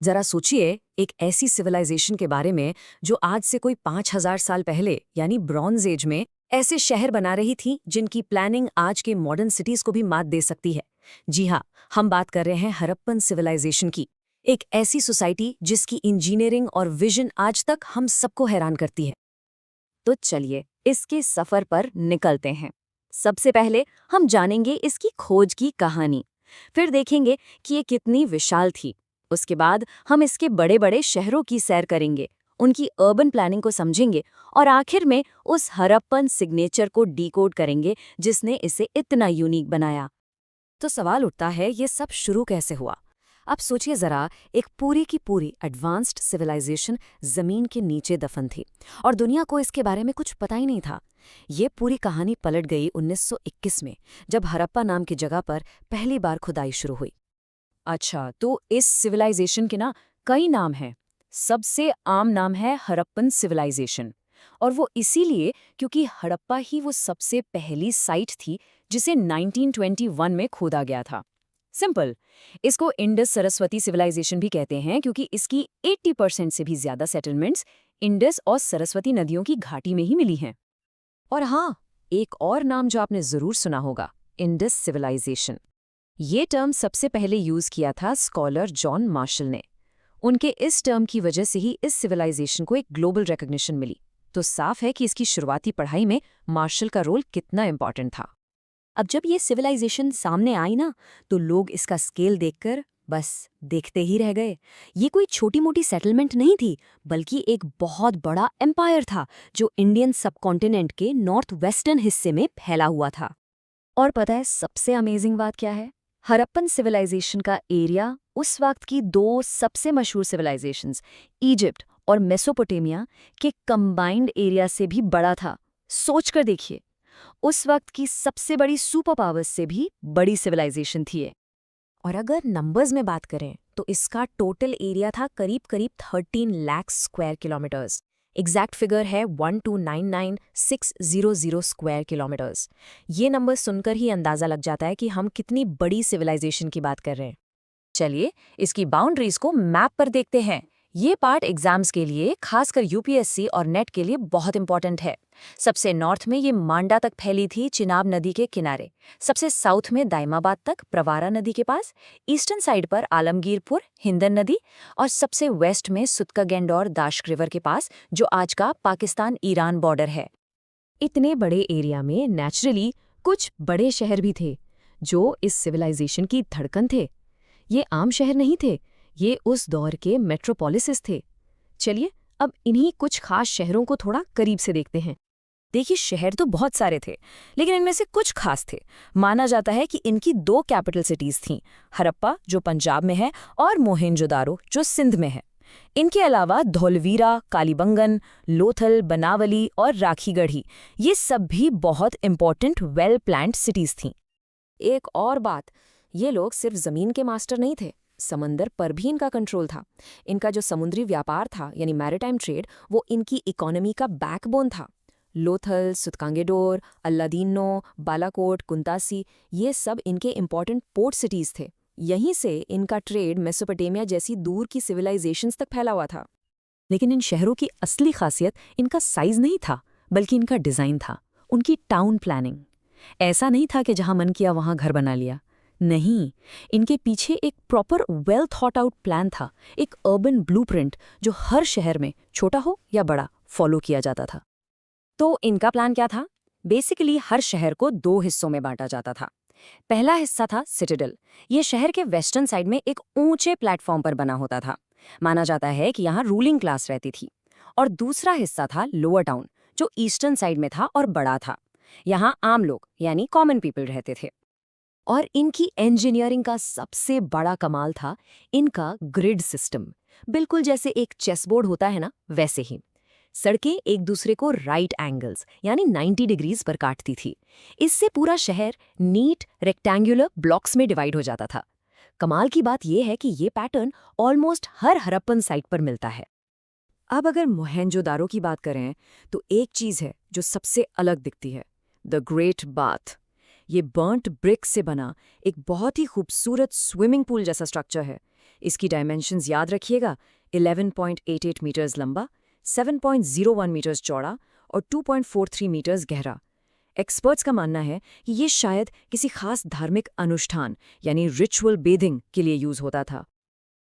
जरा सोचिए एक ऐसी सिविलाइजेशन के बारे में जो आज से कोई 5000 साल पहले यानी ब्रॉन्ज एज में ऐसे शहर बना रही थी जिनकी प्लानिंग आज के मॉडर्न सिटीज को भी मात दे सकती है। जी हाँ, हम बात कर रहे हैं हड़प्पन सिविलाइजेशन की। एक ऐसी सोसाइटी जिसकी इंजीनियरिंग और विजन आज तक हम सबको हैरान करती है। तो चलिए इसके सफर पर निकलते हैं। सबसे पहले हम जानेंगे इसकी खोज की कहानी, फिर देखेंगे कि ये कितनी विशाल थी। उसके बाद हम इसके बड़े बड़े शहरों की सैर करेंगे, उनकी अर्बन प्लानिंग को समझेंगे और आखिर में उस हड़प्पन सिग्नेचर को डिकोड करेंगे जिसने इसे इतना यूनिक बनाया। तो सवाल उठता है, ये सब शुरू कैसे हुआ? अब सोचिए जरा, एक पूरी की पूरी एडवांस्ड सिविलाइजेशन जमीन के नीचे दफन थी और दुनिया को इसके बारे में कुछ पता ही नहीं था। ये पूरी कहानी पलट गई 1921 में, जब हड़प्पा नाम की जगह पर पहली बार खुदाई शुरू हुई। अच्छा, तो इस सिविलाइजेशन के ना कई नाम हैं। सबसे आम नाम है हड़प्पन सिविलाइजेशन, और वो इसीलिए क्योंकि हड़प्पा ही वो सबसे पहली साइट थी जिसे 1921 में खोदा गया था। सिंपल। इसको इंडस सरस्वती सिविलाइजेशन भी कहते हैं क्योंकि इसकी 80% से भी ज्यादा सेटलमेंट्स इंडस और सरस्वती नदियों की घाटी में ही मिली हैं। और हाँ, एक और नाम जो आपने जरूर सुना होगा, इंडस सिविलाइजेशन। ये टर्म सबसे पहले यूज किया था स्कॉलर जॉन मार्शल ने। उनके इस टर्म की वजह से ही इस सिविलाइजेशन को एक ग्लोबल रिकॉग्निशन मिली। तो साफ है कि इसकी शुरुआती पढ़ाई में मार्शल का रोल कितना इंपॉर्टेंट था। अब जब ये सिविलाइजेशन सामने आई ना, तो लोग इसका स्केल देखकर बस देखते ही रह गए। ये कोई छोटी मोटी सेटलमेंट नहीं थी, बल्कि एक बहुत बड़ा एम्पायर था जो इंडियन सबकॉन्टिनेंट के नॉर्थ वेस्टर्न हिस्से में फैला हुआ था। और पता है सबसे अमेजिंग बात क्या है? हड़प्पन सिविलाइजेशन का एरिया उस वक्त की दो सबसे मशहूर सिविलाइजेशंस, इजिप्ट और मेसोपोटामिया के कंबाइंड एरिया से भी बड़ा था। सोचकर देखिए, उस वक्त की सबसे बड़ी सुपर पावर्स से भी बड़ी सिविलाइजेशन थी ये। और अगर नंबर्स में बात करें तो इसका टोटल एरिया था करीब करीब 13 lakh square kilometres. Exact figure है 1299600 स्क्वायर किलोमीटर्स। ये नंबर सुनकर ही अंदाजा लग जाता है कि हम कितनी बड़ी सिविलाइजेशन की बात कर रहे हैं। चलिए इसकी बाउंड्रीज को मैप पर देखते हैं। ये पार्ट एग्जाम्स के लिए, खासकर यूपीएससी और नेट के लिए बहुत इंपॉर्टेंट है। सबसे नॉर्थ में ये मांडा तक फैली थी, चिनाब नदी के किनारे। सबसे साउथ में दाइमाबाद तक, प्रवारा नदी के पास। ईस्टर्न साइड पर आलमगीरपुर, हिंदन नदी। और सबसे वेस्ट में सुतकागेंडौर दाश्क रिवर के पास, जो आज का पाकिस्तान ईरान बॉर्डर है। इतने बड़े एरिया में नेचुरली कुछ बड़े शहर भी थे जो इस सिविलाइजेशन की धड़कन थे। ये आम शहर नहीं थे, ये उस दौर के मेट्रोपोलिसेस थे। चलिए अब इन्हीं कुछ खास शहरों को थोड़ा करीब से देखते हैं। देखिए, शहर तो बहुत सारे थे, लेकिन इनमें से कुछ खास थे। माना जाता है कि इनकी दो कैपिटल सिटीज थीं, हड़प्पा जो पंजाब में है और मोहेंजोदारो जो सिंध में है। इनके अलावा धौलवीरा, कालीबंगन, लोथल, बनावली और राखीगढ़ी, ये सब भी बहुत इंपॉर्टेंट वेल प्लान्ड सिटीज थीं। एक और बात, ये लोग सिर्फ जमीन के मास्टर नहीं थे, समंदर पर भी इनका कंट्रोल था। इनका जो समुद्री व्यापार था यानी मैरिटाइम ट्रेड, वो इनकी इकोनॉमी का बैकबोन था। लोथल, सुतकांगेडोर, अल्लादीनो, बालाकोट, कुंतासी, ये सब इनके इंपॉर्टेंट पोर्ट सिटीज थे। यहीं से इनका ट्रेड मेसोपोटामिया जैसी दूर की सिविलाइजेशंस तक फैला हुआ था। लेकिन इन शहरों की असली खासियत इनका साइज नहीं था, बल्कि इनका डिजाइन था, उनकी टाउन प्लानिंग। ऐसा नहीं था कि जहां मन किया वहां घर बना लिया। नहीं, इनके पीछे एक proper well thought out plan था, एक अर्बन ब्लूप्रिंट जो हर शहर में, छोटा हो या बड़ा, फॉलो किया जाता था। तो इनका प्लान क्या था? बेसिकली हर शहर को दो हिस्सों में बांटा जाता था। पहला हिस्सा था सिटाडेल। ये शहर के वेस्टर्न साइड में एक ऊंचे प्लेटफॉर्म पर बना होता था। माना जाता है कि यहाँ रूलिंग क्लास रहती थी। और दूसरा हिस्सा था लोअर टाउन, जो ईस्टर्न साइड में था और बड़ा था। यहाँ आम लोग यानी कॉमन पीपल रहते थे। और इनकी इंजीनियरिंग का सबसे बड़ा कमाल था इनका ग्रिड सिस्टम। बिल्कुल जैसे एक चेसबोर्ड होता है ना, वैसे ही। सड़कें एक दूसरे को राइट एंगल्स यानी 90 डिग्रीज पर काटती थी। इससे पूरा शहर नीट रेक्टेंगुलर ब्लॉक्स में डिवाइड हो जाता था। कमाल की बात यह है कि ये पैटर्न ऑलमोस्ट हर हड़प्पन साइट पर मिलता है। अब अगर मोहेंजोदारो की बात करें तो एक चीज है जो सबसे अलग दिखती है, द ग्रेट बाथ। ये बर्न्ट ब्रिक से बना एक बहुत ही खूबसूरत स्विमिंग पूल जैसा स्ट्रक्चर है। इसकी डायमेंशंस याद रखिएगा, 11.88 मीटर्स लंबा, 7.01 मीटर्स चौड़ा और 2.43 मीटर्स गहरा। एक्सपर्ट्स का मानना है कि ये शायद किसी खास धार्मिक अनुष्ठान यानी रिचुअल बेदिंग के लिए यूज होता था।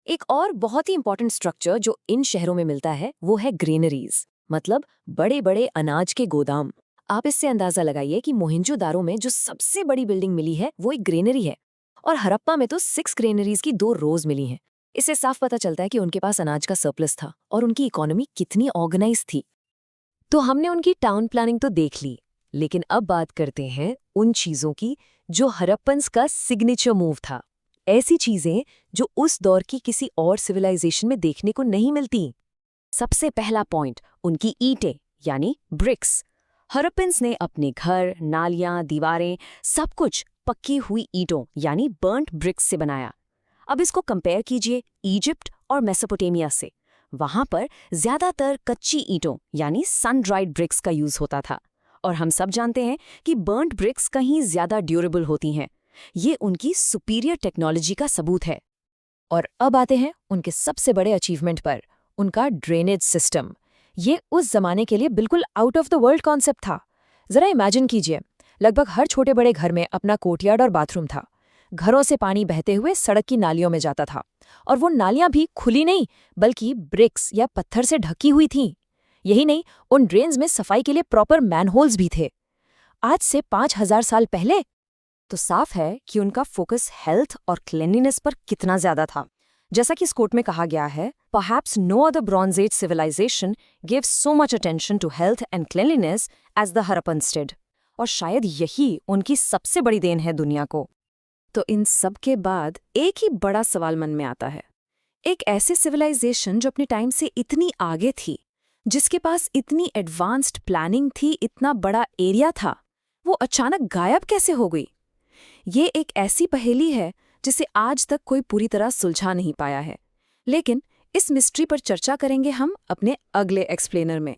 एक और बहुत ही इंपॉर्टेंट स्ट्रक्चर जो इन शहरों में मिलता है वो है ग्रेनरीज, मतलब बड़े बड़े अनाज के गोदाम। आप इससे अंदाजा लगाइए कि मोहिंजोदारो में जो सबसे बड़ी बिल्डिंग मिली है वो एक ग्रेनरी है, और हड़प्पा में तो 6 ग्रेनरीज की 2 रोज मिली हैं। इससे साफ पता चलता है कि उनके पास अनाज का सरप्लस था और उनकी इकोनॉमी कितनी ऑर्गेनाइज थी। तो हमने उनकी टाउन प्लानिंग तो देख ली, लेकिन अब बात करते हैं उन चीजों की जो हड़प्पन्स का सिग्नेचर मूव था। ऐसी चीजें जो उस दौर की किसी और सिविलाइजेशन में देखने को नहीं मिलती। सबसे पहला पॉइंट, उनकी ईंटें यानी ब्रिक्स। हड़प्पन्स ने अपने घर, नालियां, दीवारें सब कुछ पक्की हुई ईंटों यानी बर्न्ट ब्रिक्स से बनाया। अब इसको कंपेयर कीजिए इजिप्ट और मेसोपोटामिया से। वहां पर ज्यादातर कच्ची ईंटों यानी सन ड्राइड ब्रिक्स का यूज होता था, और हम सब जानते हैं कि बर्न्ट ब्रिक्स कहीं ज्यादा ड्यूरेबल होती हैं। ये उनकी सुपीरियर टेक्नोलॉजी का सबूत है। और अब आते हैं उनके सबसे बड़े अचीवमेंट पर, उनका ड्रेनेज सिस्टम। ये उस जमाने के लिए बिल्कुल out of the world concept था। जरा इमेजिन कीजिए, लगभग हर छोटे बड़े घर में अपना कोर्टयार्ड और बाथरूम था। घरों से पानी बहते हुए सड़क की नालियों में जाता था, और वो नालियां भी खुली नहीं बल्कि ब्रिक्स या पत्थर से ढकी हुई थीं। यही नहीं, उन ड्रेन्स में सफाई के लिए प्रॉपर मैनहोल्स भी थे। आज से 5000 साल पहले तो साफ है कि उनका फोकस हेल्थ और क्लीनलीनेस पर कितना ज्यादा था। जैसा कि इस कोट में कहा गया है, Perhaps no other Bronze Age civilization gives so much attention to health and cleanliness as the Harappans did. और शायद यही उनकी सबसे बड़ी देन है दुनिया को। तो इन सब के बाद एक ही बड़ा सवाल मन में आता है। एक ऐसे सिविलाइजेशन जो अपने टाइम से इतनी आगे थी, जिसके पास इतनी एडवांस्ड प्लानिंग थी, इतना बड़ा एरिया था, वो अचानक गायब कैसे हो गई? ये एक ऐसी पहेली है जिसे आज तक कोई पूरी तरह सुलझा नहीं पाया है। लेकिन इस मिस्ट्री पर चर्चा करेंगे हम अपने अगले एक्सप्लेनर में।